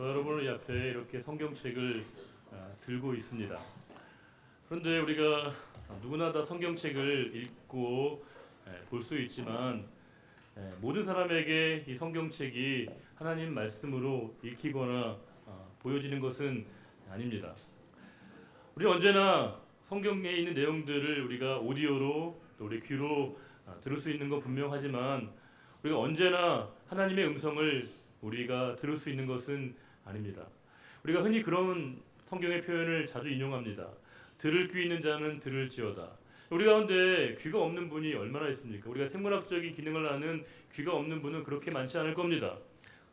여러분의 앞에 이렇게 성경책을 들고 있습니다. 그런데 우리가 누구나 다 성경책을 읽고 볼 수 있지만 모든 사람에게 이 성경책이 하나님 말씀으로 읽히거나 보여지는 것은 아닙니다. 우리 언제나 성경에 있는 내용들을 우리가 오디오로 또 우리 귀로 들을 수 있는 건 분명하지만 우리가 언제나 하나님의 음성을 우리가 들을 수 있는 것은 아닙니다. 우리가 흔히 그런 성경의 표현을 자주 인용합니다. 들을 귀 있는 자는 들을지어다. 우리 가운데 귀가 없는 분이 얼마나 있습니까? 우리가 생물학적인 기능을 하는 귀가 없는 분은 그렇게 많지 않을 겁니다.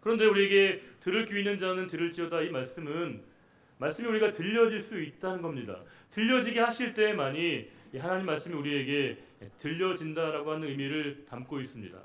그런데 우리에게 들을 귀 있는 자는 들을지어다, 이 말씀이 우리가 들려질 수 있다는 겁니다. 들려지게 하실 때만이 하나님 말씀이 우리에게 들려진다라고 하는 의미를 담고 있습니다.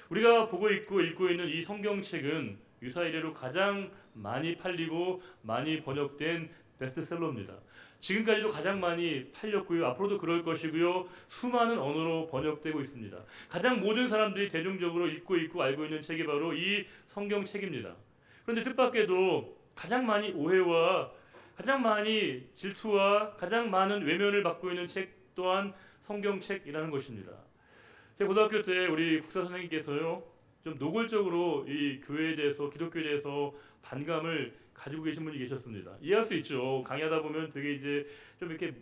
우리가 보고 있고 읽고 있는 이 성경책은 유사 이래로 가장 많이 팔리고 많이 번역된 베스트셀러입니다. 지금까지도 가장 많이 팔렸고요. 앞으로도 그럴 것이고요. 수많은 언어로 번역되고 있습니다. 가장 모든 사람들이 대중적으로 읽고 있고 알고 있는 책이 바로 이 성경책입니다. 그런데 뜻밖에도 가장 많이 오해와 가장 많이 질투와 가장 많은 외면을 받고 있는 책 또한 성경책이라는 것입니다. 제 고등학교 때 우리 국사 선생님께서요, 좀 노골적으로 이 교회에 대해서, 기독교에 대해서 반감을 가지고 계신 분이 계셨습니다. 이해할 수 있죠. 강의하다 보면 되게 이제 좀 이렇게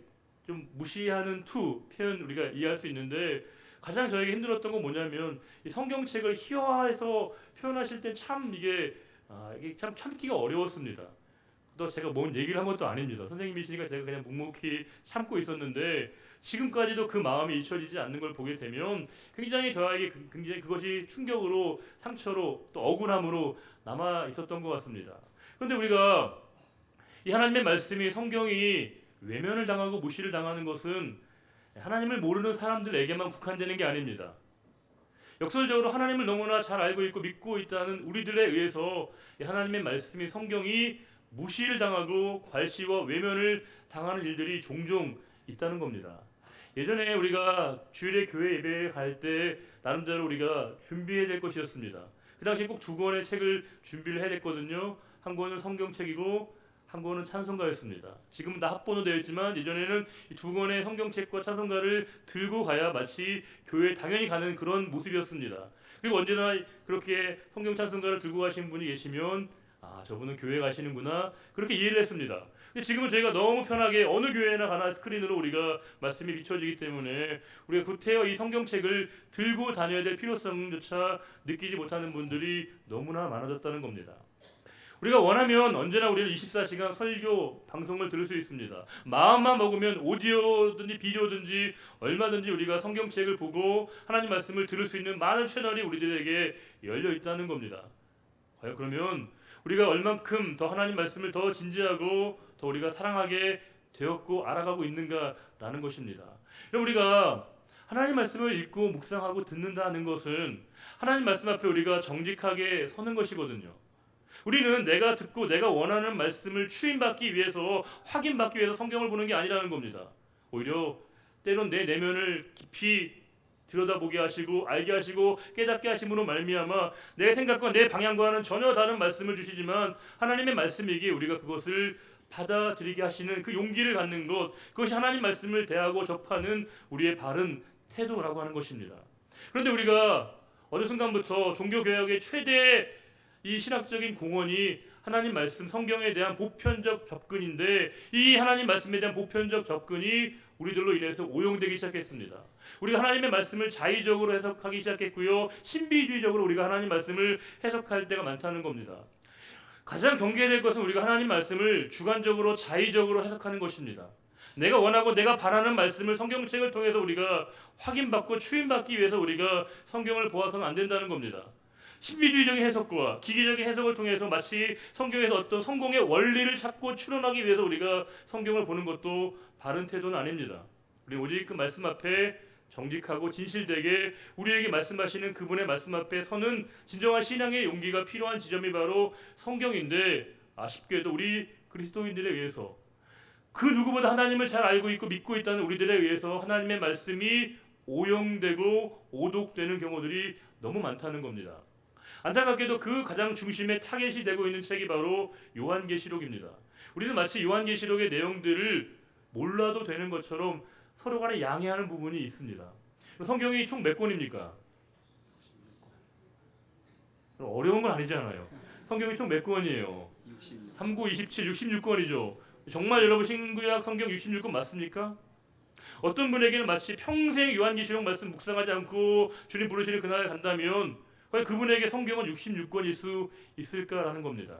좀 무시하는 표현 우리가 이해할 수 있는데, 가장 저에게 힘들었던 건 뭐냐면 이 성경책을 희화해서 표현하실 때 참 이게 참 참기가 어려웠습니다. 또 제가 뭔 얘기를 한 것도 아닙니다. 선생님이시니까 제가 그냥 묵묵히 참고 있었는데, 지금까지도 그 마음이 잊혀지지 않는 걸 보게 되면 굉장히 저에게 굉장히 그것이 충격으로, 상처로, 또 억울함으로 남아 있었던 것 같습니다. 그런데 우리가 이 하나님의 말씀이, 성경이 외면을 당하고 무시를 당하는 것은 하나님을 모르는 사람들에게만 국한되는 게 아닙니다. 역설적으로 하나님을 너무나 잘 알고 있고 믿고 있다는 우리들에 의해서 하나님의 말씀이, 성경이 무시를 당하고 괄시와 외면을 당하는 일들이 종종 있다는 겁니다. 예전에 우리가 주일에 교회 예배에 갈 때 나름대로 우리가 준비해야 될 것이었습니다. 그 당시에 꼭 두 권의 책을 준비를 해야 됐거든요. 한 권은 성경책이고 한 권은 찬송가였습니다. 지금은 다 합본으로 되어 있지만 예전에는 이 두 권의 성경책과 찬송가를 들고 가야 마치 교회에 당연히 가는 그런 모습이었습니다. 그리고 언제나 그렇게 성경 찬송가를 들고 가신 분이 계시면 저분은 교회 가시는구나, 그렇게 이해를 했습니다. 근데 지금은 저희가 너무 편하게 어느 교회나 가나 스크린으로 우리가 말씀이 비춰지기 때문에 우리가 구태여 이 성경책을 들고 다녀야 될 필요성조차 느끼지 못하는 분들이 너무나 많아졌다는 겁니다. 우리가 원하면 언제나 우리는 24시간 설교 방송을 들을 수 있습니다. 마음만 먹으면 오디오든지 비디오든지 얼마든지 우리가 성경책을 보고 하나님 말씀을 들을 수 있는 많은 채널이 우리들에게 열려 있다는 겁니다. 과연 그러면 우리가 얼만큼 더 하나님 말씀을 더 진지하고 더 우리가 사랑하게 되었고 알아가고 있는가라는 것입니다. 우리가 하나님 말씀을 읽고 묵상하고 듣는다는 것은 하나님 말씀 앞에 우리가 정직하게 서는 것이거든요. 우리는 내가 듣고 내가 원하는 말씀을 추임받기 위해서, 확인받기 위해서 성경을 보는 게 아니라는 겁니다. 오히려 때론 내 내면을 깊이 들여다보게 하시고 알게 하시고 깨닫게 하심으로 말미암아 내 생각과 내 방향과는 전혀 다른 말씀을 주시지만 하나님의 말씀이기에 우리가 그것을 받아들이게 하시는 그 용기를 갖는 것, 그것이 하나님 말씀을 대하고 접하는 우리의 바른 태도라고 하는 것입니다. 그런데 우리가 어느 순간부터 종교개혁의 최대 이 신학적인 공헌이 하나님 말씀, 성경에 대한 보편적 접근인데, 이 하나님 말씀에 대한 보편적 접근이 우리들로 인해서 오용되기 시작했습니다. 우리가 하나님의 말씀을 자의적으로 해석하기 시작했고요, 신비주의적으로 우리가 하나님 말씀을 해석할 때가 많다는 겁니다. 가장 경계해야 될 것은 우리가 하나님 말씀을 주관적으로 자의적으로 해석하는 것입니다. 내가 원하고 내가 바라는 말씀을 성경책을 통해서 우리가 확인받고 추임받기 위해서 우리가 성경을 보아서는 안 된다는 겁니다. 신비주의적인 해석과 기계적인 해석을 통해서 마치 성경에서 어떤 성공의 원리를 찾고 추론하기 위해서 우리가 성경을 보는 것도 바른 태도는 아닙니다. 우리 오직 그 말씀 앞에 정직하고 진실되게 우리에게 말씀하시는 그분의 말씀 앞에 서는 진정한 신앙의 용기가 필요한 지점이 바로 성경인데, 아쉽게도 우리 그리스도인들에 의해서, 그 누구보다 하나님을 잘 알고 있고 믿고 있다는 우리들에 의해서 하나님의 말씀이 오용되고 오독되는 경우들이 너무 많다는 겁니다. 안타깝게도 그 가장 중심에 타겟이 되고 있는 책이 바로 요한계시록입니다. 우리는 마치 요한계시록의 내용들을 몰라도 되는 것처럼 서로 간에 양해하는 부분이 있습니다. 성경이 총 몇 권입니까? 어려운 건 아니잖아요. 성경이 총 몇 권이에요? 3, 9, 27, 66권이죠. 정말 여러분 신구약 성경 66권 맞습니까? 어떤 분에게는 마치 평생 요한계시록 말씀 묵상하지 않고 주님 부르시는 그날에 간다면 과연 그분에게 성경은 66권일 수 있을까라는 겁니다.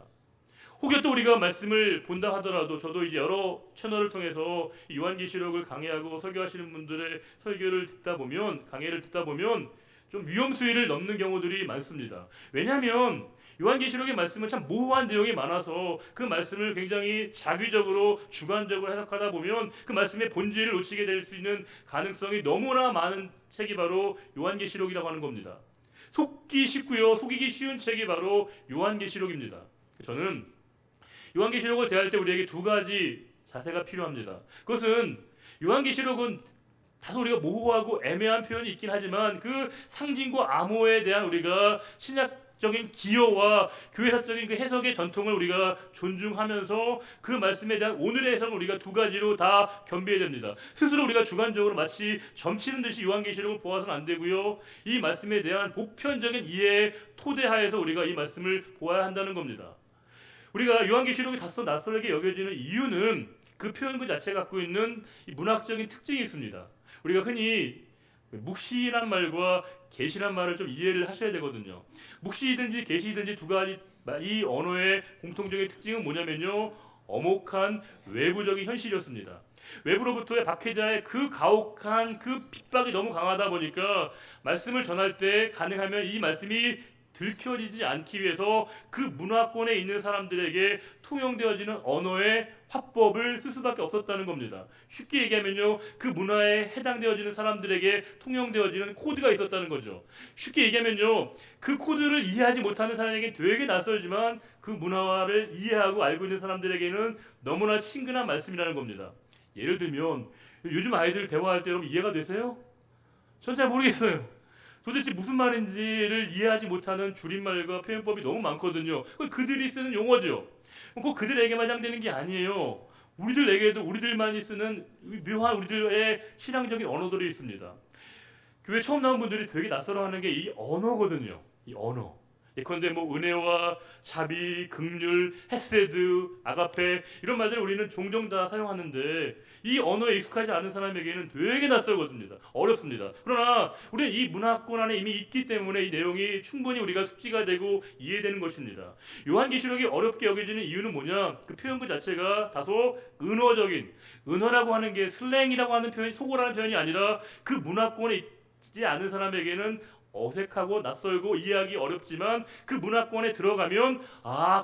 혹여 또 우리가 말씀을 본다 하더라도 저도 이제 여러 채널을 통해서 요한계시록을 강의하고 설교하시는 분들의 설교를 듣다 보면 강의를 듣다 보면 좀 위험 수위를 넘는 경우들이 많습니다. 왜냐하면 요한계시록의 말씀은 참 모호한 내용이 많아서 그 말씀을 굉장히 자기적으로 주관적으로 해석하다 보면 그 말씀의 본질을 놓치게 될 수 있는 가능성이 너무나 많은 책이 바로 요한계시록이라고 하는 겁니다. 속기 쉽고요, 속이기 쉬운 책이 바로 요한계시록입니다. 저는 요한계시록을 대할 때 우리에게 두 가지 자세가 필요합니다. 그것은 요한계시록은 다소 우리가 모호하고 애매한 표현이 있긴 하지만 그 상징과 암호에 대한 우리가 신약적인 기여와 교회사적인 그 해석의 전통을 우리가 존중하면서 그 말씀에 대한 오늘의 해석을 우리가 두 가지로 다 겸비해야 됩니다. 스스로 우리가 주관적으로 마치 점치는 듯이 요한계시록을 보아서는 안 되고요. 이 말씀에 대한 보편적인 이해의 토대하에서 우리가 이 말씀을 보아야 한다는 겁니다. 우리가 요한계시록이 다소 낯설게 여겨지는 이유는 그 표현그 자체가 갖고 있는 이 문학적인 특징이 있습니다. 우리가 흔히 묵시란 말과 계시란 말을 좀 이해를 하셔야 되거든요. 묵시든지 계시든지 두 가지 이 언어의 공통적인 특징은 뭐냐면요, 엄혹한 외부적인 현실이었습니다. 외부로부터의 박해자의 그 가혹한 그 핍박이 너무 강하다 보니까 말씀을 전할 때 가능하면 이 말씀이 들켜지지 않기 위해서 그 문화권에 있는 사람들에게 통용되어지는 언어의 화법을 쓸 수밖에 없었다는 겁니다. 쉽게 얘기하면요, 그 문화에 해당되어지는 사람들에게 통용되어지는 코드가 있었다는 거죠. 쉽게 얘기하면요, 그 코드를 이해하지 못하는 사람에게 되게 낯설지만 그 문화를 이해하고 알고 있는 사람들에게는 너무나 친근한 말씀이라는 겁니다. 예를 들면 요즘 아이들 대화할 때 여러분 이해가 되세요? 전 잘 모르겠어요. 도대체 무슨 말인지를 이해하지 못하는 줄임말과 표현법이 너무 많거든요. 그들이 쓰는 용어죠. 꼭 그들에게만 해당되는 게 아니에요. 우리들에게도 우리들만이 쓰는 묘한 우리들의 신앙적인 언어들이 있습니다. 교회 처음 나온 분들이 되게 낯설어하는 게 이 언어거든요. 이 언어. 예컨대 뭐 은혜와 자비, 긍휼, 헤세드, 아가페 이런 말들을 우리는 종종 다 사용하는데 이 언어에 익숙하지 않은 사람에게는 되게 낯설거든요. 어렵습니다. 그러나 우리는 이 문화권 안에 이미 있기 때문에 이 내용이 충분히 우리가 숙지가 되고 이해되는 것입니다. 요한계시록이 어렵게 여겨지는 이유는 뭐냐? 그 표현 그 자체가 다소 은어적인, 은어라고 하는 게 슬랭이라고 하는 표현, 속어라는 표현이 아니라 그 문화권에 있지 않은 사람에게는 어색하고 낯설고 이해하기 어렵지만 그 문화권에 들어가면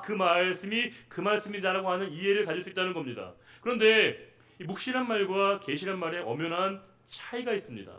그 말씀이 그 말씀이다라고 하는 이해를 가질 수 있다는 겁니다. 그런데 이 묵시란 말과 계시란 말에 엄연한 차이가 있습니다.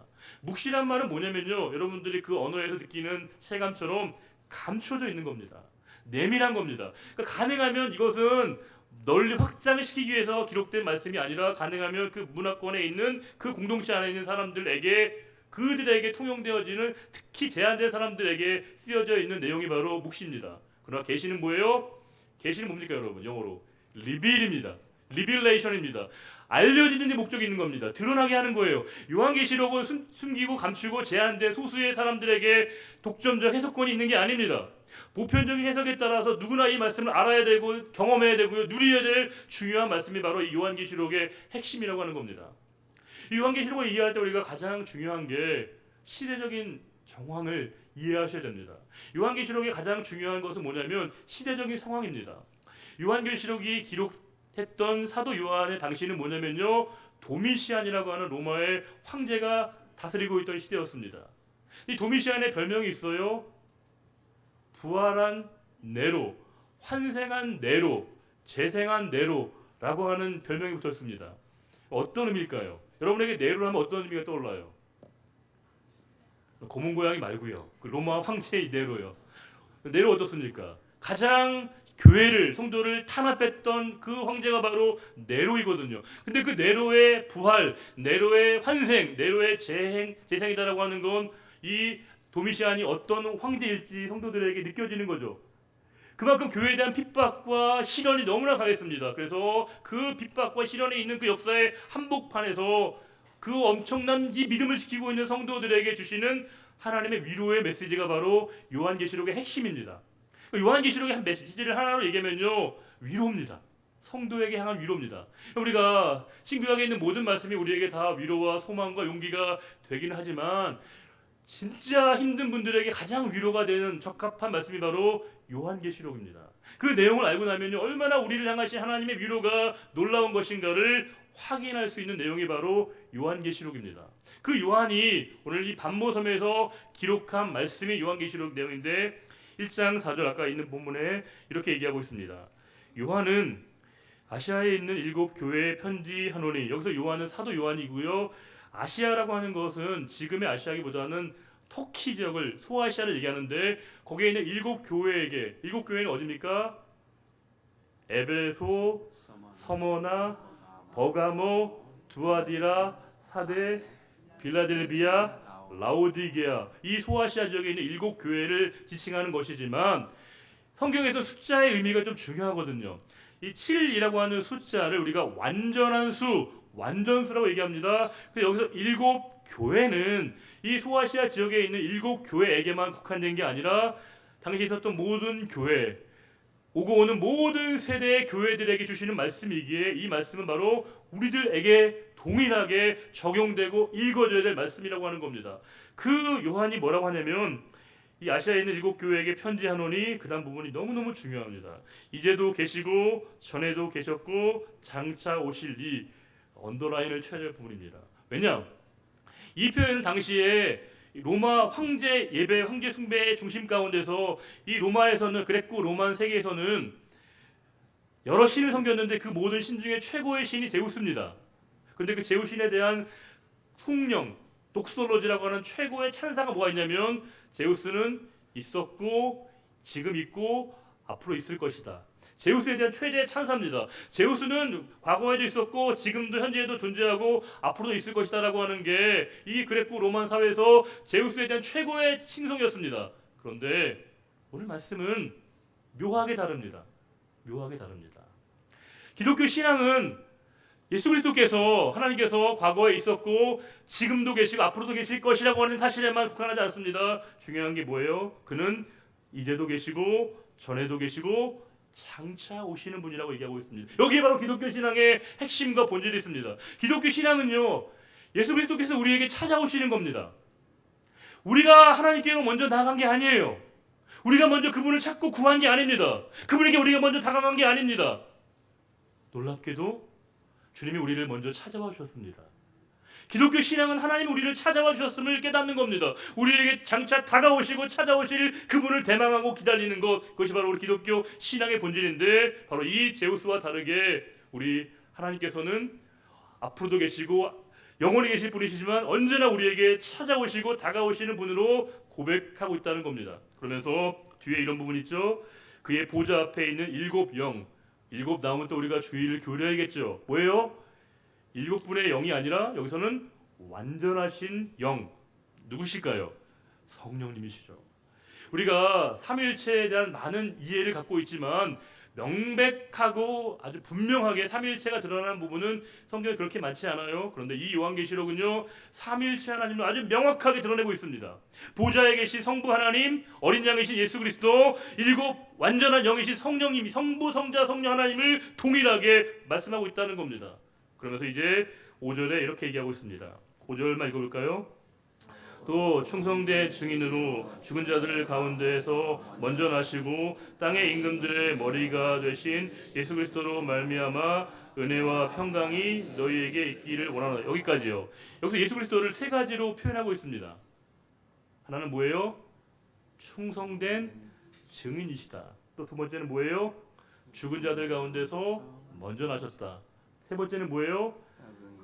묵시란 말은 뭐냐면요, 여러분들이 그 언어에서 느끼는 체감처럼 감춰져 있는 겁니다. 내밀한 겁니다. 그러니까 가능하면 이것은 널리 확장을 시키기 위해서 기록된 말씀이 아니라 가능하면 그 문화권에 있는 그 공동체 안에 있는 사람들에게 그들에게 통용되어지는 특히 제한된 사람들에게 쓰여져 있는 내용이 바로 묵시입니다. 그러나 계시는 뭐예요? 계시는 뭡니까 여러분? 영어로 리빌입니다. 리빌레이션입니다. 알려지는 데 목적이 있는 겁니다. 드러나게 하는 거예요. 요한계시록은 숨기고 감추고 제한된 소수의 사람들에게 독점적 해석권이 있는 게 아닙니다. 보편적인 해석에 따라서 누구나 이 말씀을 알아야 되고 경험해야 되고요, 누려야 될 중요한 말씀이 바로 이 요한계시록의 핵심이라고 하는 겁니다. 이 요한계시록을 이해할 때 우리가 가장 중요한 게 시대적인 정황을 이해하셔야 됩니다. 요한계시록의 가장 중요한 것은 뭐냐면 시대적인 상황입니다. 요한계시록이 기록했던 사도 요한의 당시는 뭐냐면요, 도미시안이라고 하는 로마의 황제가 다스리고 있던 시대였습니다. 이 도미시안의 별명이 있어요. 부활한 네로, 환생한 네로, 재생한 네로라고 하는 별명이 붙었습니다. 어떤 의미일까요? 여러분에게 네로를 하면 어떤 의미가 떠올라요? 검은 고양이 말고요. 그 로마 황제의 네로요. 네로 어떻습니까? 가장 교회를, 성도를 탄압했던 그 황제가 바로 네로이거든요. 근데 그 네로의 부활, 네로의 환생, 네로의 재생이다라고 하는 건 이 도미시안이 어떤 황제일지 성도들에게 느껴지는 거죠. 그만큼 교회에 대한 핍박과 시련이 너무나 강했습니다. 그래서 그 핍박과 시련에 있는 그 역사의 한복판에서 그 엄청난 이 믿음을 지키고 있는 성도들에게 주시는 하나님의 위로의 메시지가 바로 요한계시록의 핵심입니다. 요한계시록의 한 메시지를 하나로 얘기하면요, 위로입니다. 성도에게 향한 위로입니다. 우리가 신구약에 있는 모든 말씀이 우리에게 다 위로와 소망과 용기가 되기는 하지만 진짜 힘든 분들에게 가장 위로가 되는 적합한 말씀이 바로 요한계시록입니다. 그 내용을 알고 나면요, 얼마나 우리를 향하신 하나님의 위로가 놀라운 것인가를 확인할 수 있는 내용이 바로 요한계시록입니다. 그 요한이 오늘 이 반모섬에서 기록한 말씀이 요한계시록 내용인데 1장 4절 아까 있는 본문에 이렇게 얘기하고 있습니다. 요한은 아시아에 있는 7 교회에 편지하노니, 여기서 요한은 사도 요한이고요. 아시아라고 하는 것은 지금의 아시아기보다는 터키 지역을, 소아시아를 얘기하는데 거기에 있는 7 교회에게, 7 교회는 어디입니까? 에베소, 서머나, 버가모, 두아디라, 사데, 빌라델비아, 라오디게아, 이 소아시아 지역에 있는 7 교회를 지칭하는 것이지만 성경에서 숫자의 의미가 좀 중요하거든요. 이 7이라고 하는 숫자를 우리가 완전한 수, 완전수라고 얘기합니다. 그래서 여기서 7 교회는 이 소아시아 지역에 있는 7 교회에게만 국한된 게 아니라 당시에 있었던 모든 교회, 오고 오는 모든 세대의 교회들에게 주시는 말씀이기에 이 말씀은 바로 우리들에게 동일하게 적용되고 읽어져야 될 말씀이라고 하는 겁니다. 그 요한이 뭐라고 하냐면 이 아시아에 있는 7 교회에게 편지하노니, 그 다음 부분이 너무너무 중요합니다. 이제도 계시고 전에도 계셨고 장차 오실 이 언더라인을 쳐야 될 부분입니다. 왜냐? 이 표현은 당시에 로마 황제 예배, 황제 숭배의 중심 가운데서 이 로마에서는, 그레코 로만 세계에서는 여러 신을 섬겼는데 그 모든 신 중에 최고의 신이 제우스입니다. 그런데 그 제우스신에 대한 숭령, 독솔로지라고 하는 최고의 찬사가 뭐가 있냐면 제우스는 있었고 지금 있고 앞으로 있을 것이다. 제우스에 대한 최대의 찬사입니다. 제우스는 과거에도 있었고 지금도 현재에도 존재하고 앞으로도 있을 것이다 라고 하는 게 이 그레코 로만 사회에서 제우스에 대한 최고의 칭송이었습니다. 그런데 오늘 말씀은 묘하게 다릅니다. 묘하게 다릅니다. 기독교 신앙은 예수 그리스도께서, 하나님께서 과거에 있었고 지금도 계시고 앞으로도 계실 것이라고 하는 사실에만 국한하지 않습니다. 중요한 게 뭐예요? 그는 이제도 계시고 전에도 계시고 장차 오시는 분이라고 얘기하고 있습니다. 여기에 바로 기독교 신앙의 핵심과 본질이 있습니다. 기독교 신앙은요, 예수 그리스도께서 우리에게 찾아오시는 겁니다. 우리가 하나님께로 먼저 나아간 게 아니에요. 우리가 먼저 그분을 찾고 구한 게 아닙니다. 그분에게 우리가 먼저 다가간 게 아닙니다. 놀랍게도 주님이 우리를 먼저 찾아와 주셨습니다. 기독교 신앙은 하나님이 우리를 찾아와 주셨음을 깨닫는 겁니다. 우리에게 장차 다가오시고 찾아오실 그분을 대망하고 기다리는 것, 그것이 바로 우리 기독교 신앙의 본질인데, 바로 이 제우스와 다르게 우리 하나님께서는 앞으로도 계시고 영원히 계실 분이시지만 언제나 우리에게 찾아오시고 다가오시는 분으로 고백하고 있다는 겁니다. 그러면서 뒤에 이런 부분 있죠. 그의 보좌 앞에 있는 7 영, 7 나오면 또 우리가 주의를 기울여야겠죠. 뭐예요? 7분의 영이 아니라 여기서는 완전하신 영, 누구실까요? 성령님이시죠. 우리가 삼위일체에 대한 많은 이해를 갖고 있지만 명백하고 아주 분명하게 삼위일체가 드러나는 부분은 성경에 그렇게 많지 않아요. 그런데 이 요한계시록은요, 삼위일체 하나님을 아주 명확하게 드러내고 있습니다. 보좌에 계신 성부 하나님, 어린 양이신 예수 그리스도, 7 완전한 영이신 성령님이, 성부, 성자, 성령 하나님을 동일하게 말씀하고 있다는 겁니다. 그러면서 이제 5절에 이렇게 얘기하고 있습니다. 5절만 읽어볼까요? 또 충성된 증인으로 죽은 자들 가운데에서 먼저 나시고 땅의 임금들의 머리가 되신 예수 그리스도로 말미암아 은혜와 평강이 너희에게 있기를 원하노라. 여기까지요. 여기서 예수 그리스도를 3가지로 표현하고 있습니다. 하나는 뭐예요? 충성된 증인이시다. 또 2번째는 뭐예요? 죽은 자들 가운데서 먼저 나셨다. 3번째는 뭐예요?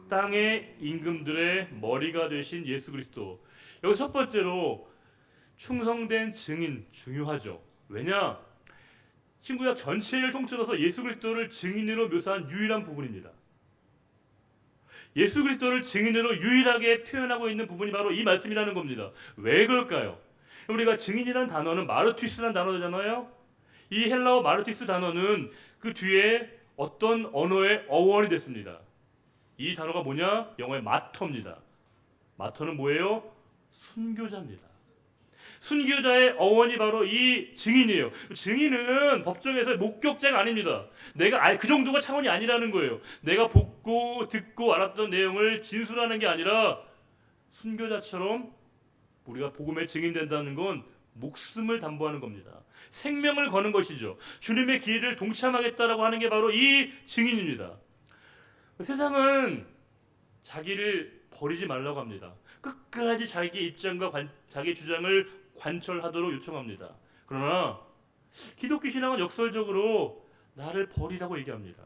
땅의 임금들의 머리가 되신 예수 그리스도. 여기 첫 번째로 충성된 증인, 중요하죠. 왜냐? 신구약 전체를 통틀어서 예수 그리스도를 증인으로 묘사한 유일한 부분입니다. 예수 그리스도를 증인으로 유일하게 표현하고 있는 부분이 바로 이 말씀이라는 겁니다. 왜 그럴까요? 우리가 증인이라는 단어는 마르티스라는 단어잖아요. 이 헬라어 마르티스 단어는 그 뒤에 어떤 언어의 어원이 됐습니다. 이 단어가 뭐냐? 영어의 마터입니다. 마터는 뭐예요? 순교자입니다. 순교자의 어원이 바로 이 증인이에요. 증인은 법정에서 목격자가 아닙니다. 내가 그 정도가 차원이 아니라는 거예요. 내가 보고 듣고 알았던 내용을 진술하는 게 아니라 순교자처럼 우리가 복음의 증인된다는 건 목숨을 담보하는 겁니다. 생명을 거는 것이죠. 주님의 길을 동참하겠다라고 하는 게 바로 이 증인입니다. 세상은 자기를 버리지 말라고 합니다. 끝까지 자기 입장과 자기 주장을 관철하도록 요청합니다. 그러나 기독교 신앙은 역설적으로 나를 버리라고 얘기합니다.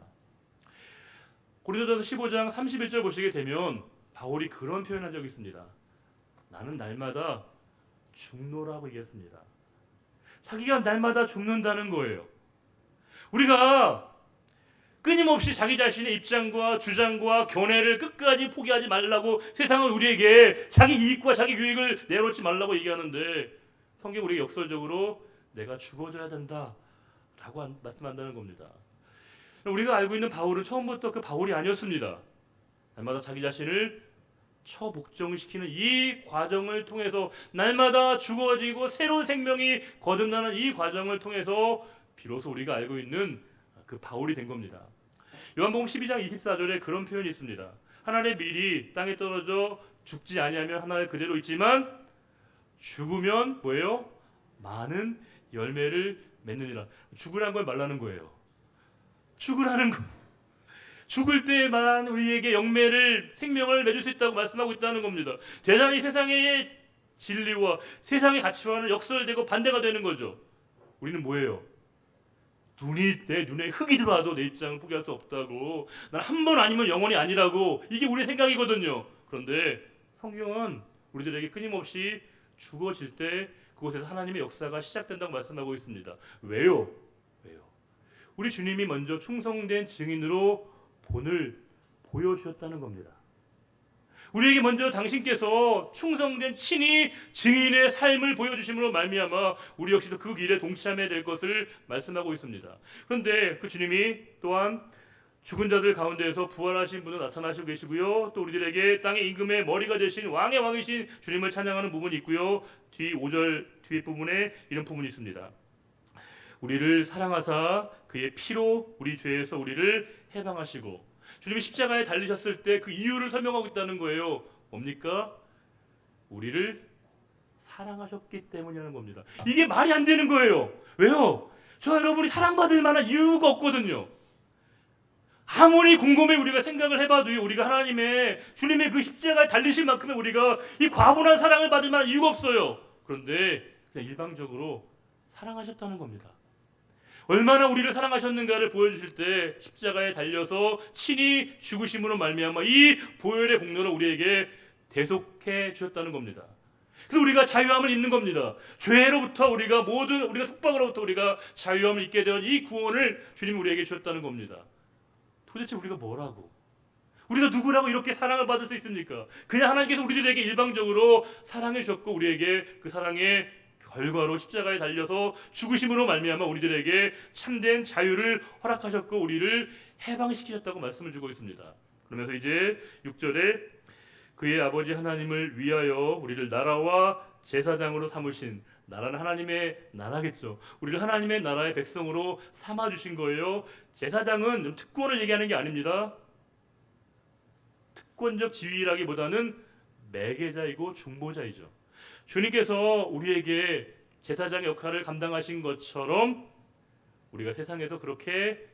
고린도전서 15장 31절 보시게 되면 바울이 그런 표현한 적이 있습니다. 나는 날마다 죽노라고 얘기했습니다. 자기가 날마다 죽는다는 거예요. 우리가 끊임없이 자기 자신의 입장과 주장과 견해를 끝까지 포기하지 말라고 세상은 우리에게 자기 이익과 자기 유익을 내놓지 말라고 얘기하는데 성경 우리에게 역설적으로 내가 죽어져야 된다라고 말씀한다는 겁니다. 우리가 알고 있는 바울은 처음부터 그 바울이 아니었습니다. 날마다 자기 자신을 처복종시키는 이 과정을 통해서 날마다 죽어지고 새로운 생명이 거듭나는 이 과정을 통해서 비로소 우리가 알고 있는 그 바울이 된 겁니다. 요한복음 12장 24절에 그런 표현이 있습니다. 하나님의 밀이 땅에 떨어져 죽지 아니하면 하나에 그대로 있지만 죽으면 뭐예요? 많은 열매를 맺느니라. 죽으라는 걸 말라는 거예요. 죽으라는 거. 죽을 때만 우리에게 영매를 생명을 맺을 수 있다고 말씀하고 있다는 겁니다. 대단히 세상의 진리와 세상의 가치와는 역설되고 반대가 되는 거죠. 우리는 뭐예요? 내 눈에 흙이 들어와도 내 입장을 포기할 수 없다고. 난 한 번 아니면 영원히 아니라고. 이게 우리의 생각이거든요. 그런데 성경은 우리들에게 끊임없이 죽어질 때 그곳에서 하나님의 역사가 시작된다고 말씀하고 있습니다. 왜요? 우리 주님이 먼저 충성된 증인으로 본을 보여주셨다는 겁니다. 우리에게 먼저 당신께서 충성된 친히 증인의 삶을 보여주심으로 말미암아 우리 역시도 그 길에 동참해야 될 것을 말씀하고 있습니다. 그런데 그 주님이 또한 죽은 자들 가운데에서 부활하신 분으로 나타나시고 계시고요. 또 우리들에게 땅의 임금의 머리가 되신 왕의 왕이신 주님을 찬양하는 부분이 있고요. 뒤 5절 뒤에 부분에 이런 부분이 있습니다. 우리를 사랑하사 그의 피로 우리 죄에서 우리를 해방하시고, 주님이 십자가에 달리셨을 때 그 이유를 설명하고 있다는 거예요. 뭡니까? 우리를 사랑하셨기 때문이라는 겁니다. 이게 말이 안 되는 거예요. 왜요? 저와 여러분이 사랑받을 만한 이유가 없거든요. 아무리 곰곰이 우리가 생각을 해봐도 우리가 주님의 그 십자가에 달리실 만큼의 우리가 이 과분한 사랑을 받을 만한 이유가 없어요. 그런데 그냥 일방적으로 사랑하셨다는 겁니다. 얼마나 우리를 사랑하셨는가를 보여주실 때 십자가에 달려서 친히 죽으심으로 말미암아 이 보혈의 공로를 우리에게 대속해 주셨다는 겁니다. 그래서 우리가 자유함을 입는 겁니다. 죄로부터 우리가 속박으로부터 우리가 자유함을 입게 된 이 구원을 주님이 우리에게 주셨다는 겁니다. 도대체 우리가 뭐라고? 우리가 누구라고 이렇게 사랑을 받을 수 있습니까? 그냥 하나님께서 우리들에게 일방적으로 사랑해 주셨고 우리에게 그 사랑의 결과로 십자가에 달려서 죽으심으로 말미암아 우리들에게 참된 자유를 허락하셨고 우리를 해방시키셨다고 말씀을 주고 있습니다. 그러면서 이제 6절에 그의 아버지 하나님을 위하여 우리를 나라와 제사장으로 삼으신, 나라는 하나님의 나라겠죠. 우리를 하나님의 나라의 백성으로 삼아주신 거예요. 제사장은 특권을 얘기하는 게 아닙니다. 특권적 지위라기보다는 매개자이고 중보자이죠. 주님께서 우리에게 제사장의 역할을 감당하신 것처럼 우리가 세상에서 그렇게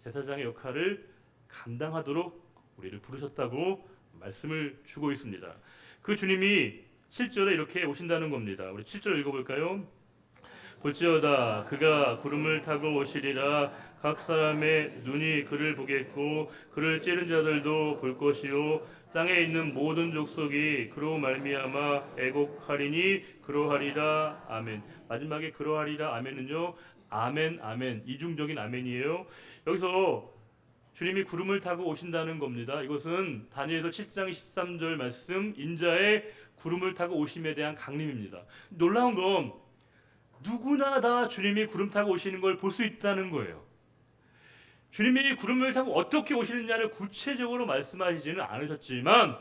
제사장의 역할을 감당하도록 우리를 부르셨다고 말씀을 주고 있습니다. 그 주님이 7절에 이렇게 오신다는 겁니다. 우리 7절 읽어볼까요? 볼지어다 그가 구름을 타고 오시리라. 각 사람의 눈이 그를 보겠고 그를 찌른 자들도 볼 것이요 땅에 있는 모든 족속이 그로 말미암아 애곡하리니 그러하리라. 아멘. 마지막에 그러하리라 아멘은요, 아멘 아멘 이중적인 아멘이에요. 여기서 주님이 구름을 타고 오신다는 겁니다. 이것은 다니엘서 7장 13절 말씀 인자의 구름을 타고 오심에 대한 강림입니다. 놀라운 건 누구나 다 주님이 구름 타고 오시는 걸 볼 수 있다는 거예요. 주님이 구름을 타고 어떻게 오시느냐를 구체적으로 말씀하시지는 않으셨지만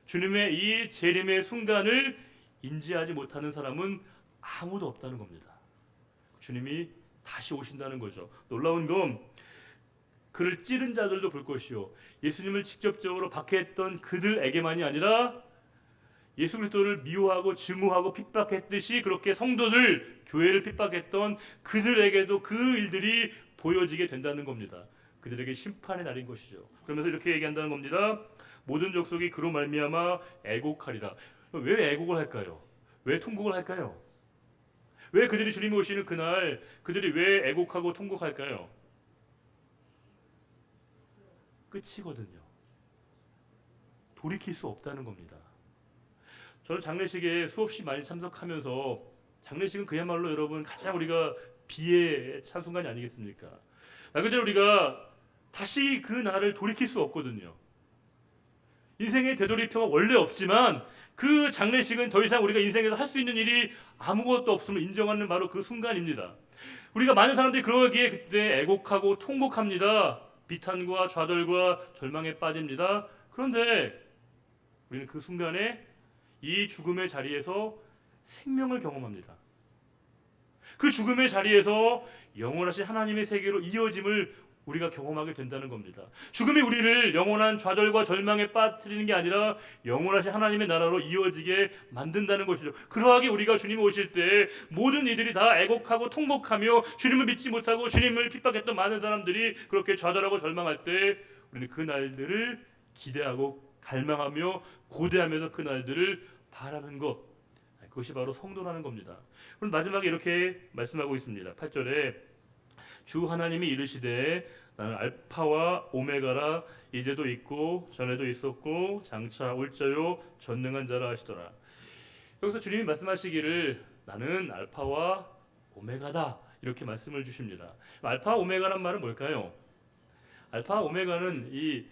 주님의 이 재림의 순간을 인지하지 못하는 사람은 아무도 없다는 겁니다. 주님이 다시 오신다는 거죠. 놀라운 건 그를 찌른 자들도 볼 것이요, 예수님을 직접적으로 박해했던 그들에게만이 아니라 예수 그리스도를 미워하고 증오하고 핍박했듯이 그렇게 성도들, 교회를 핍박했던 그들에게도 그 일들이 보여지게 된다는 겁니다. 그들에게 심판의 날인 것이죠. 그러면서 이렇게 얘기한다는 겁니다. 모든 족속이 그로 말미암아 애곡하리라. 왜 애곡을 할까요? 왜 통곡을 할까요? 왜 그들이 주님이 오시는 그날 그들이 왜 애곡하고 통곡할까요? 끝이거든요. 돌이킬 수 없다는 겁니다. 저는 장례식에 수없이 많이 참석하면서, 장례식은 그야말로 여러분 가장 우리가 비에 찬 순간이 아니겠습니까? 말 그대로 우리가 다시 그 날을 돌이킬 수 없거든요. 인생의 되돌이표가 원래 없지만 그 장례식은 더 이상 우리가 인생에서 할 수 있는 일이 아무것도 없음을 인정하는 바로 그 순간입니다. 우리가 많은 사람들이 그러기에 그때 애곡하고 통곡합니다. 비탄과 좌절과 절망에 빠집니다. 그런데 우리는 그 순간에 이 죽음의 자리에서 생명을 경험합니다. 그 죽음의 자리에서 영원하신 하나님의 세계로 이어짐을 우리가 경험하게 된다는 겁니다. 죽음이 우리를 영원한 좌절과 절망에 빠뜨리는 게 아니라 영원하신 하나님의 나라로 이어지게 만든다는 것이죠. 그러하게 우리가 주님이 오실 때 모든 이들이 다 애곡하고 통곡하며 주님을 믿지 못하고 주님을 핍박했던 많은 사람들이 그렇게 좌절하고 절망할 때 우리는 그 날들을 기대하고 갈망하며 고대하면서 그 날들을 바라는 것, 그것이 바로 성도라는 겁니다. 그럼 마지막에 이렇게 말씀하고 있습니다. 8절에 주 하나님이 이르시되 나는 알파와 오메가라, 이제도 있고 전에도 있었고 장차 올 자요 전능한 자라 하시더라. 여기서 주님이 말씀하시기를 나는 알파와 오메가다, 이렇게 말씀을 주십니다. 알파 오메가란 말은 뭘까요? 알파 오메가는 이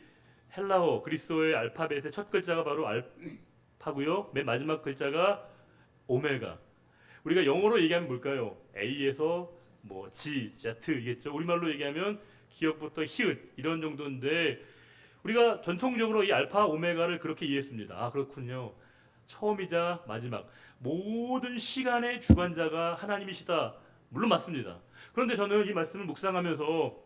헬라어 그리스어의 알파벳의 첫 글자가 바로 알파고요, 맨 마지막 글자가 오메가. 우리가 영어로 얘기하면 뭘까요? A에서 뭐 G, Z이겠죠. 우리말로 얘기하면 기역부터 히읗 이런 정도인데 우리가 전통적으로 이 알파 오메가를 그렇게 이해했습니다. 아, 그렇군요. 처음이자 마지막, 모든 시간의 주관자가 하나님이시다. 물론 맞습니다. 그런데 저는 이 말씀을 묵상하면서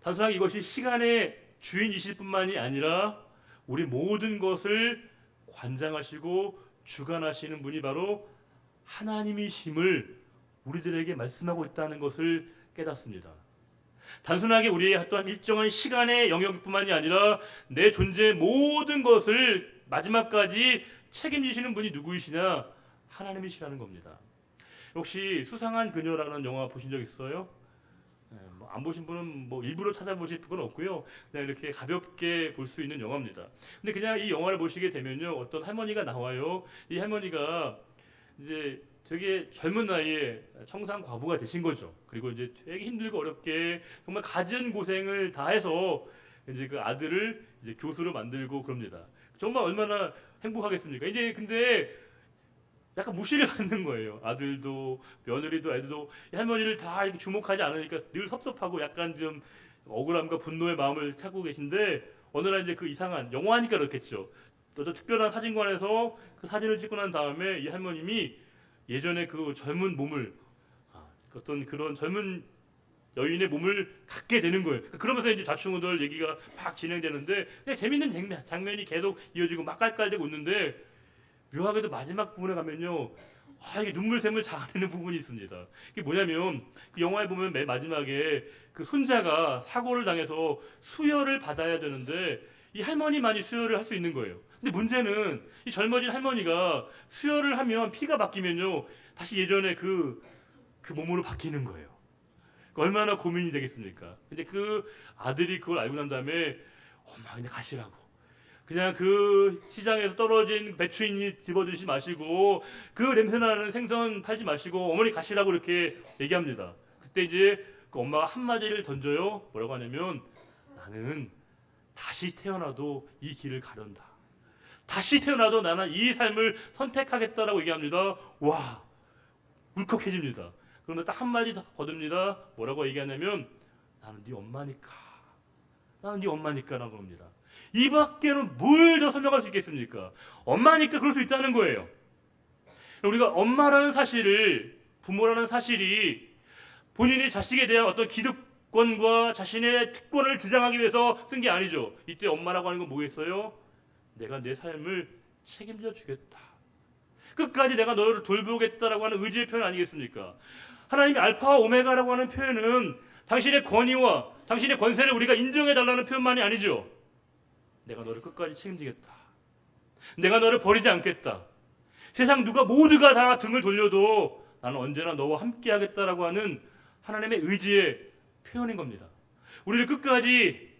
단순하게 이것이 시간의 주인이실 뿐만이 아니라 우리 모든 것을 관장하시고 주관하시는 분이 바로 하나님이심을 우리들에게 말씀하고 있다는 것을 깨닫습니다. 단순하게 우리의 또한 일정한 시간의 영역뿐만이 아니라 내 존재의 모든 것을 마지막까지 책임지시는 분이 누구이시냐? 하나님이시라는 겁니다. 혹시 수상한 그녀라는 영화 보신 적 있어요? 안 보신 분은 뭐 일부러 찾아보실 건 없고요. 그냥 이렇게 가볍게 볼 수 있는 영화입니다. 근데 그냥 이 영화를 보시게 되면요, 어떤 할머니가 나와요. 이 할머니가 이제 되게 젊은 나이에 청산 과부가 되신 거죠. 그리고 이제 되게 힘들고 어렵게 정말 갖은 고생을 다 해서 이제 그 아들을 이제 교수로 만들고 그럽니다. 정말 얼마나 행복하겠습니까? 이제 근데 약간 무시를 받는 거예요. 아들도 며느리도 애들도 이 할머니를 다 이렇게 주목하지 않으니까 늘 섭섭하고 약간 좀 억울함과 분노의 마음을 찾고 계신데 어느 날 이제 그 이상한, 영화니까 그렇겠죠. 또 특별한 사진관에서 그 사진을 찍고 난 다음에 이 할머님이 예전에 그 젊은 몸을, 어떤 그런 젊은 여인의 몸을 갖게 되는 거예요. 그러면서 이제 좌충우돌 얘기가 막 진행되는데 그냥 재밌는 장면이 계속 이어지고 막 깔깔대고 웃는데 묘하게도 마지막 부분에 가면요, 이게 눈물샘을 자아내는 부분이 있습니다. 이게 뭐냐면 그 영화에 보면 맨 마지막에 그 손자가 사고를 당해서 수혈을 받아야 되는데 이 할머니만이 수혈을 할 수 있는 거예요. 근데 문제는 이 젊어진 할머니가 수혈을 하면 피가 바뀌면요 다시 예전에 그 몸으로 바뀌는 거예요. 얼마나 고민이 되겠습니까? 근데 그 아들이 그걸 알고 난 다음에 엄마 그냥 가시라고, 그냥 그 시장에서 떨어진 배추잎 집어드시지 마시고 그 냄새나는 생선 팔지 마시고 어머니 가시라고 이렇게 얘기합니다. 그때 이제 그 엄마가 한마디를 던져요. 뭐라고 하냐면 나는 다시 태어나도 이 길을 가련다. 다시 태어나도 나는 이 삶을 선택하겠다라고 얘기합니다. 와, 울컥해집니다. 그런데 딱 한마디 더 거듭니다. 뭐라고 얘기하냐면 나는 네 엄마니까. 나는 네 엄마니까라는 겁니다. 이 밖에는 뭘 더 설명할 수 있겠습니까? 엄마니까 그럴 수 있다는 거예요. 우리가 엄마라는 사실을, 부모라는 사실이 본인이 자식에 대한 어떤 기득권과 자신의 특권을 주장하기 위해서 쓴 게 아니죠. 이때 엄마라고 하는 건 뭐겠어요? 내가 내 삶을 책임져 주겠다. 끝까지 내가 너를 돌보겠다라고 하는 의지의 표현 아니겠습니까? 하나님이 알파와 오메가라고 하는 표현은 당신의 권위와 당신의 권세를 우리가 인정해 달라는 표현만이 아니죠. 내가 너를 끝까지 책임지겠다. 내가 너를 버리지 않겠다. 세상 누가 모두가 다 등을 돌려도 나는 언제나 너와 함께 하겠다라고 하는 하나님의 의지의 표현인 겁니다. 우리를 끝까지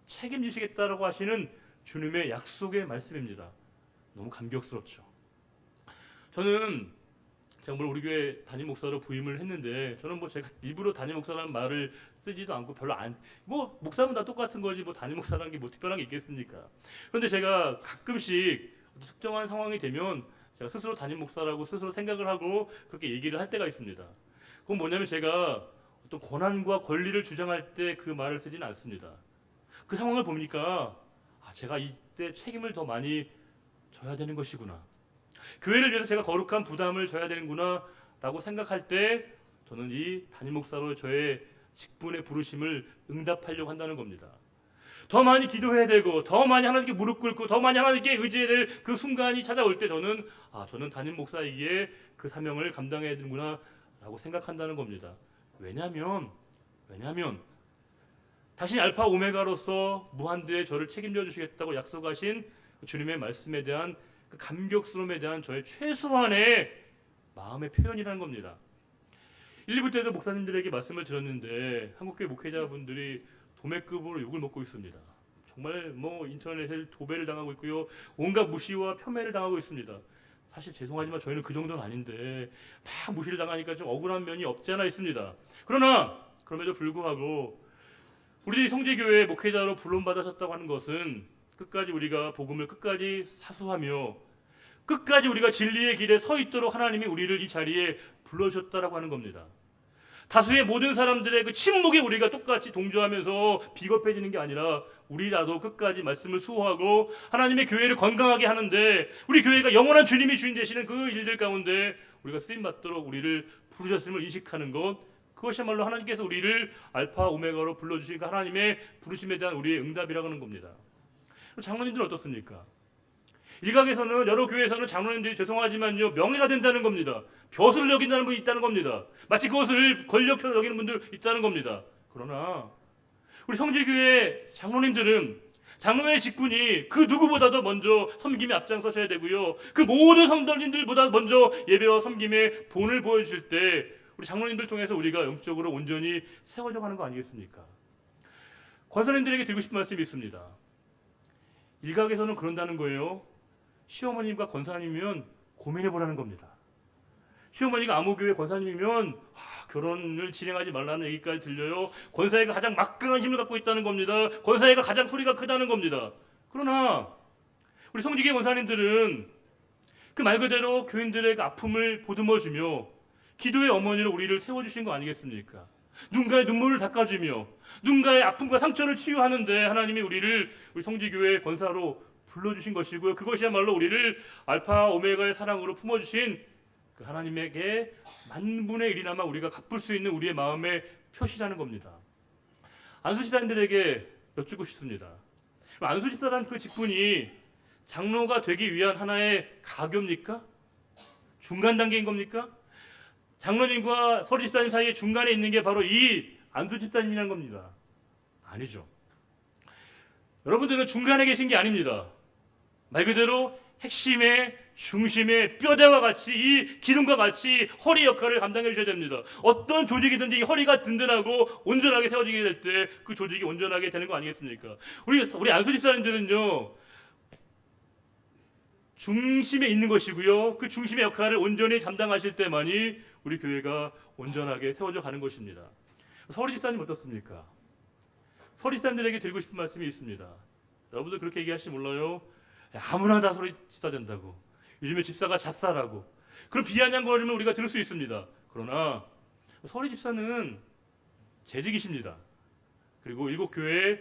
책임지시겠다라고 하시는 주님의 약속의 말씀입니다. 너무 감격스럽죠. 저는 제가 물론 우리 교회 담임 목사로 부임을 했는데 저는 뭐 제가 일부러 담임 목사라는 말을 쓰지도 않고 별로 뭐 목사면 다 똑같은 거지 뭐 담임 목사라는 게 뭐 특별한 게 있겠습니까? 그런데 제가 가끔씩 특정한 상황이 되면 제가 스스로 담임 목사라고 스스로 생각을 하고 그렇게 얘기를 할 때가 있습니다. 그건 뭐냐면 제가 어떤 권한과 권리를 주장할 때 그 말을 쓰지는 않습니다. 그 상황을 보니까 제가 이때 책임을 더 많이 져야 되는 것이구나. 교회를 위해서 제가 거룩한 부담을 져야 되는구나 라고 생각할 때 저는 이 담임 목사로 저의 직분의 부르심을 응답하려고 한다는 겁니다. 더 많이 기도해야 되고 더 많이 하나님께 무릎 꿇고 더 많이 하나님께 의지해야 될 그 순간이 찾아올 때 저는 저는 담임 목사이기에 그 사명을 감당해야 되는구나 라고 생각한다는 겁니다. 왜냐하면 당신이 알파 오메가로서 무한대에 저를 책임져 주시겠다고 약속하신 주님의 말씀에 대한 그 감격스러움에 대한 저의 최소한의 마음의 표현이라는 겁니다. 1, 2부 때도 목사님들에게 말씀을 드렸는데 한국교회 목회자분들이 도매급으로 욕을 먹고 있습니다. 정말 뭐 인터넷에 도배를 당하고 있고요. 온갖 무시와 폄훼를 당하고 있습니다. 사실 죄송하지만 저희는 그 정도는 아닌데 막 무시를 당하니까 좀 억울한 면이 없지 않아 있습니다. 그럼에도 불구하고 우리 성지교회 목회자로 불론받으셨다고 하는 것은 끝까지 우리가 복음을 끝까지 사수하며 끝까지 우리가 진리의 길에 서 있도록 하나님이 우리를 이 자리에 불러주셨다라고 하는 겁니다. 다수의 모든 사람들의 그 침묵에 우리가 똑같이 동조하면서 비겁해지는 게 아니라 우리라도 끝까지 말씀을 수호하고 하나님의 교회를 건강하게 하는데 우리 교회가 영원한 주님이 주인 되시는 그 일들 가운데 우리가 쓰임받도록 우리를 부르셨음을 인식하는 것, 그것이야말로 하나님께서 우리를 알파 오메가로 불러주신 그 하나님의 부르심에 대한 우리의 응답이라고 하는 겁니다. 장로님들은 어떻습니까? 일각에서는 여러 교회에서는 장로님들이 죄송하지만요 명예가 된다는 겁니다. 벼슬을 여긴다는 분이 있다는 겁니다. 마치 그것을 권력처럼 여기는 분들 있다는 겁니다. 그러나 우리 성지교회 장로님들은 장로의 직분이 그 누구보다도 먼저 섬김에 앞장서셔야 되고요. 그 모든 성도님들보다 먼저 예배와 섬김의 본을 보여주실 때 우리 장로님들 통해서 우리가 영적으로 온전히 세워져 가는 거 아니겠습니까? 권사님들에게 드리고 싶은 말씀이 있습니다. 일각에서는 그런다는 거예요. 시어머님과 권사님이면 고민해보라는 겁니다. 시어머니가 아무교회 권사님이면 결혼을 진행하지 말라는 얘기까지 들려요. 권사회가 가장 막강한 힘을 갖고 있다는 겁니다. 권사회가 가장 소리가 크다는 겁니다. 그러나 우리 성지교회 권사님들은 그 말 그대로 교인들의 아픔을 보듬어주며 기도의 어머니로 우리를 세워주신 거 아니겠습니까? 누군가의 눈물을 닦아주며 누군가의 아픔과 상처를 치유하는데 하나님이 우리 성지교회 권사로 불러주신 것이고요. 그것이야말로 우리를 알파 오메가의 사랑으로 품어주신 그 하나님에게 만분의 일이나마 우리가 갚을 수 있는 우리의 마음의 표시라는 겁니다. 안수집사님들에게 여쭙고 싶습니다. 안수집사라는 그 직분이 장로가 되기 위한 하나의 가교입니까? 중간 단계인 겁니까? 장로님과 서리집사님 사이에 중간에 있는 게 바로 이 안수집사님이라는 겁니다. 아니죠. 여러분들은 중간에 계신 게 아닙니다. 말 그대로 핵심의 중심의 뼈대와 같이 이 기둥과 같이 허리 역할을 감당해 주셔야 됩니다. 어떤 조직이든지 이 허리가 든든하고 온전하게 세워지게 될 때 그 조직이 온전하게 되는 거 아니겠습니까? 우리 안수집사님들은요 중심에 있는 것이고요. 그 중심의 역할을 온전히 감당하실 때만이 우리 교회가 온전하게 세워져 가는 것입니다. 서리집사님 어떻습니까? 서리집사님들에게 드리고 싶은 말씀이 있습니다. 여러분들 그렇게 얘기하실지 몰라요. 아무나 다 소리 집사 된다고, 요즘에 집사가 잡사라고, 그런 비아냥거림을 우리가 들을 수 있습니다. 그러나 서리 집사는 재직이십니다. 그리고 일곱 교회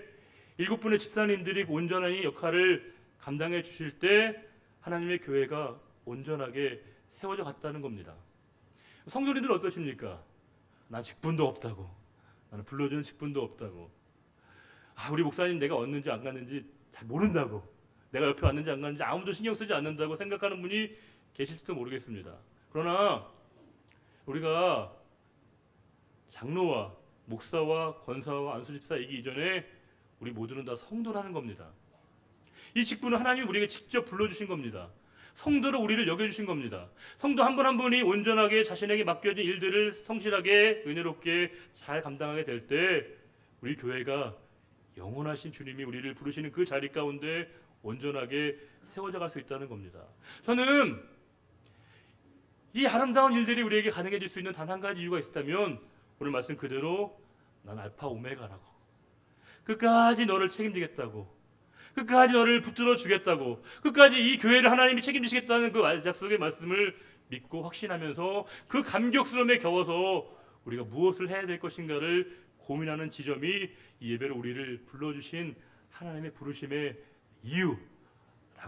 일곱 분의 집사님들이 온전히 역할을 감당해 주실 때 하나님의 교회가 온전하게 세워져 갔다는 겁니다. 성도님들 어떠십니까? 난 직분도 없다고, 나는 불러주는 직분도 없다고, 우리 목사님 내가 왔는지 안 갔는지 잘 모른다고, 내가 옆에 왔는지 안 갔는지 아무도 신경 쓰지 않는다고 생각하는 분이 계실지도 모르겠습니다. 그러나 우리가 장로와 목사와 권사와 안수집사이기 이전에 우리 모두는 다 성도라는 겁니다. 이 직분은 하나님이 우리에게 직접 불러주신 겁니다. 성도로 우리를 여겨주신 겁니다. 성도 한 분 한 분이 온전하게 자신에게 맡겨진 일들을 성실하게 은혜롭게 잘 감당하게 될 때 우리 교회가 영원하신 주님이 우리를 부르시는 그 자리 가운데 온전하게 세워져 갈 수 있다는 겁니다. 저는 이 아름다운 일들이 우리에게 가능해질 수 있는 단 한 가지 이유가 있다면 오늘 말씀 그대로 난 알파 오메가라고, 끝까지 너를 책임지겠다고, 끝까지 너를 붙들어 주겠다고, 끝까지 이 교회를 하나님이 책임지시겠다는 그 약속의 말씀을 믿고 확신하면서 그 감격스러움에 겨워서 우리가 무엇을 해야 될 것인가를 고민하는 지점이 이 예배로 우리를 불러주신 하나님의 부르심의 이유라고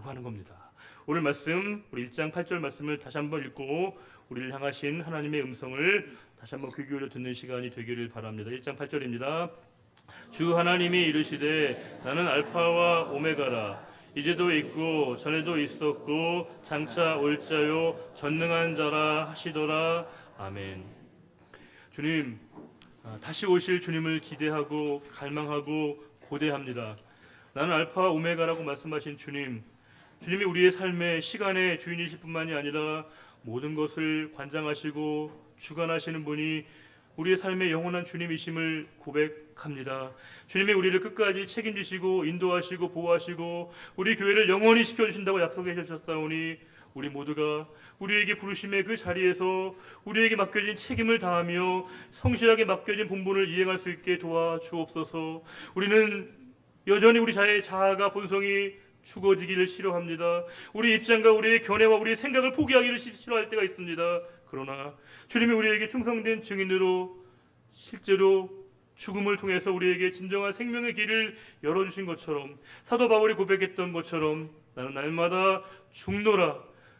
하는 겁니다. 오늘 말씀 우리 1장 8절 말씀을 다시 한번 읽고 우리를 향하신 하나님의 음성을 다시 한번 귀 기울여 듣는 시간이 되기를 바랍니다. 1장 8절입니다. 주 하나님이 이르시되 나는 알파와 오메가라, 이제도 있고 전에도 있었고 장차 올 자요 전능한 자라 하시더라. 아멘. 주님, 다시 오실 주님을 기대하고 갈망하고 고대합니다. 나는 알파 오메가라고 말씀하신 주님, 주님이 우리의 삶의 시간의 주인이실 뿐만이 아니라 모든 것을 관장하시고 주관하시는 분이 우리의 삶의 영원한 주님이심을 고백합니다. 주님이 우리를 끝까지 책임지시고 인도하시고 보호하시고 우리 교회를 영원히 지켜주신다고 약속해 주셨사오니 우리 모두가 우리에게 부르심의 그 자리에서 우리에게 맡겨진 책임을 다하며 성실하게 맡겨진 본분을 이행할 수 있게 도와주옵소서. 우리는 여전히 우리 자아가 본성이 죽어지기를 싫어합니다. 우리 입장과 우리의 견해와 우리의 생각을 포기하기를 싫어할 때가 있습니다. 그러나 주님이 우리에게 충성된 증인으로 실제로 죽음을 통해서 우리에게 진정한 생명의 길을 열어주신 것처럼, 사도 바울이 고백했던 것처럼 나는 날마다 죽노라,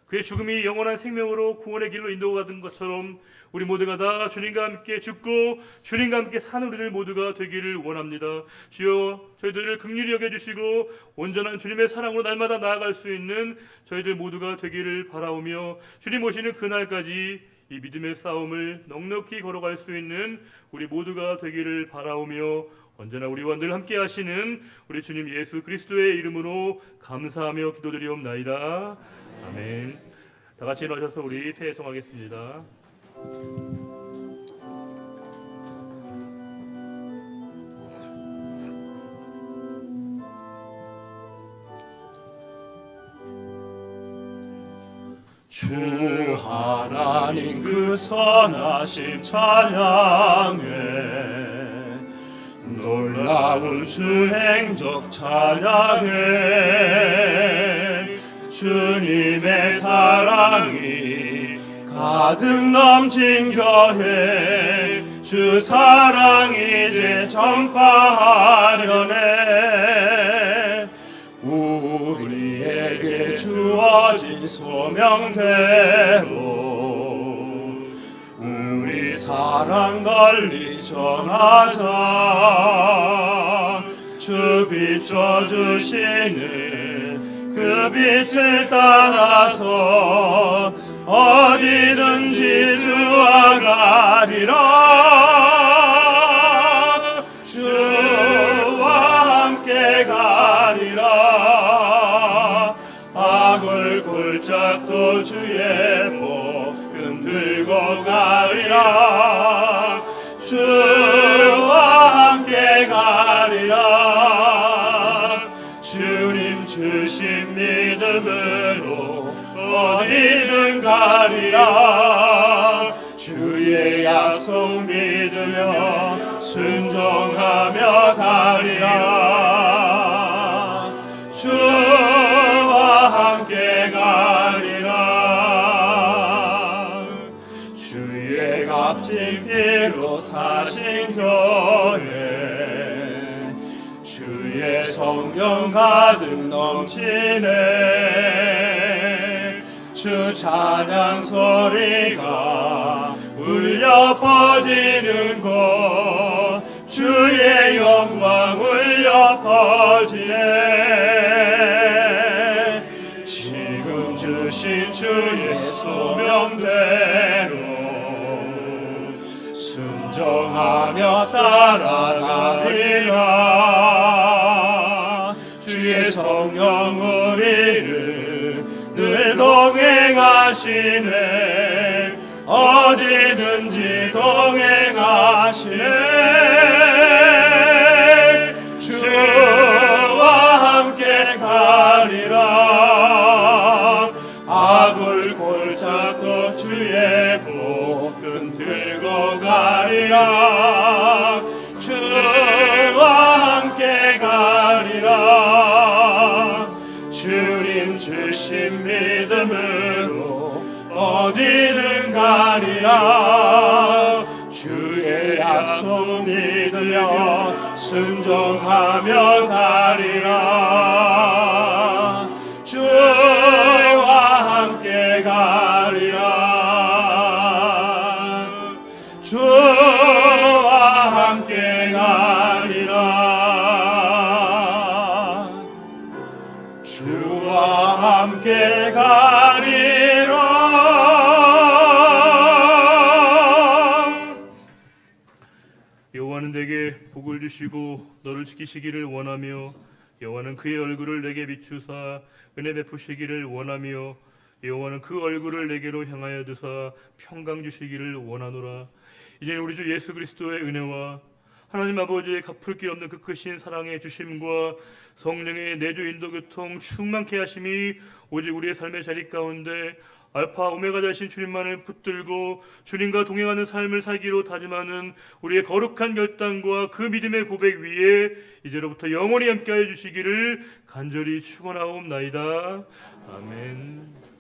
그의 죽음이 영원한 생명으로 구원의 길로 인도받은 것처럼 우리 모두가 다 주님과 함께 죽고 주님과 함께 사는 우리들 모두가 되기를 원합니다. 주여, 저희들을 긍휼히 여겨주시고 온전한 주님의 사랑으로 날마다 나아갈 수 있는 저희들 모두가 되기를 바라오며 주님 오시는 그날까지 이 믿음의 싸움을 넉넉히 걸어갈 수 있는 우리 모두가 되기를 바라오며 언제나 우리와 늘 함께 하시는 우리 주님 예수 그리스도의 이름으로 감사하며 기도드리옵나이다. 아멘. 다 같이 일어나셔서 우리 패송하겠습니다. 주 하나님 그 선하심 찬양해, 놀라운 주 행적 찬양해, 주님의 사랑이 가득 넘친 교회, 주 사랑 이제 전파하려네. 우리에게 주어진 소명대로 우리 사랑 널리 전하자. 주 비춰주시는 그 빛을 따라서 어디든지 주와 가리라. 주와 함께 가리라. 악을 골짝도 주의 복음 들고 가리라. 주와 함께 가리라. 주님 주신 믿음으로 어디든 가리라. 주의 약속 믿으며 순종하며 가리라. 주와 흘린 피로 사신 교회 주의 성령 가득 넘치네 주 찬양 소리가 울려 퍼지는 곳 주의 영광 울려 퍼지네 지금 주신 주의 소명대로 순종하며 따라가리라 주의 성령 우리를 늘 동행하시네 어디든지 동행하시네 주와 함께 가리라 아굴 골잡고 주의 복음 들고 가리라 주와 함께 가리라 주님 주신 믿음으로 어디든 가리라 주의 약속 믿으며 순종하며 가리라 주와 함께 가리라 주와 함께 가리라 주와 함께 가리라 여호와는 내게 복을 주시고 너를 지키시기를 원하며 여호와는 그의 얼굴을 내게 비추사 은혜 베푸시기를 원하며 여호와는 그 얼굴을 내게로 향하여 드사 평강 주시기를 원하노라. 이제는 우리 주 예수 그리스도의 은혜와 하나님 아버지의 갚을 길 없는 그 크신 사랑의 주심과 성령의 내주 인도 교통 충만케 하심이 오직 우리의 삶의 자리 가운데 알파 오메가 되신 주님만을 붙들고 주님과 동행하는 삶을 살기로 다짐하는 우리의 거룩한 결단과 그 믿음의 고백 위에 이제로부터 영원히 함께하여 주시기를 간절히 축원하옵나이다. 아멘.